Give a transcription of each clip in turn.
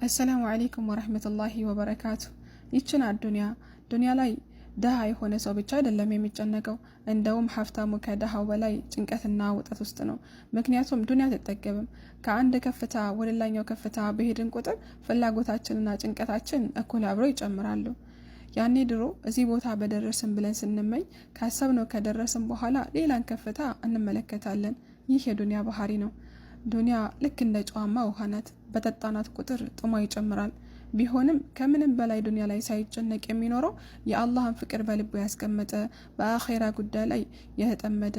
አሰላሙ አለይኩም ወራህመቱላሂ ወበረካቱ። ይችን ዱንያ ላይ ደሃ የሆነ ሰው ብቻ አይደለም የሚጨነቀው፣ እንደውም ሀብታሙ ከደሃው በላይ ጭንቀትና ውጠት ውስጥ ነው። ምክንያቱም ዱንያ አትጠገብም። ከአንድ ከፍታ ወደ ላይኛው ከፍታ በሄድን ቁጥር ፍላጎታችንና ጭንቀታችን እኩል አብረው ይጨምራሉ። ያኔ ድሮ እዚህ ቦታ በደረስን ብለን ስንመኝ ካሰብነው ከደረስን በኋላ ሌላን ከፍታ እንመለከታለን። ይህ የዱንያ ባህሪ ነው። ዱንያ ልክ እንደ ጨዋማ ውሃ ናት። በጠጣናት ቁጥር ጥሟ ይጨምራል። ቢሆንም ከምንም በላይ ዱንያ ላይ ሳይጨነቅ የሚኖረው የአላህን ፍቅር በልቡ ያስቀመጠ በአኼራ ጉዳይ ላይ የተጠመደ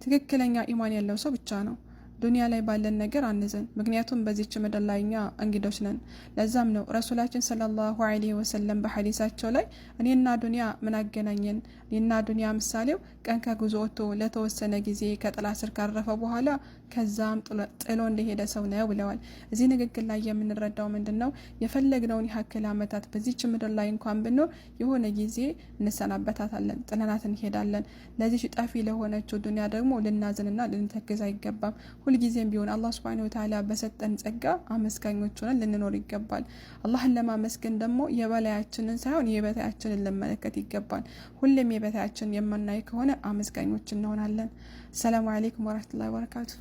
ትክክለኛ ኢማን ያለው ሰው ብቻ ነው። ዱንያ ላይ ባለን ነገር አንዘን፣ ምክንያቱም በዚች ምድር ላይ እኛ እንግዶች ነን። ለዛም ነው ረሱላችን ሰለላሁ ዐለይሂ ወሰለም በሐዲሳቸው ላይ እኔና ዱንያ ምን አገናኘን? እኔና ዱንያ ምሳሌው ቀን ከጉዞ ወጥቶ ለተወሰነ ጊዜ ከጥላ ስር ካረፈ በኋላ ከዛም ጥሎ እንደሄደ ሰው ነው ብለዋል። እዚህ ንግግር ላይ የምንረዳው ምንድነው? የፈለግነውን ያክል ዓመታት በዚች ምድር ላይ እንኳን ብንኖር የሆነ ጊዜ እንሰናበታታለን፣ ጥለናት እንሄዳለን። ለዚህ ጠፊ ለሆነችው ዱንያ ደግሞ ልናዝንና ልንተክዝ አይገባም። ሁልጊዜም ቢሆን አላህ ሱብሓነሁ ወተዓላ በሰጠን ጸጋ አመስጋኞች ሆነን ልንኖር ይገባል። አላህን ለማመስገን ደግሞ የበላያችንን ሳይሆን የበታያችንን ልንመለከት ይገባል። ሁሌም የበታያችንን የማናይ ከሆነ አመስጋኞች እንሆናለን። ሰላሙ አለይኩም ወራህመቱላሂ ወበረካቱ።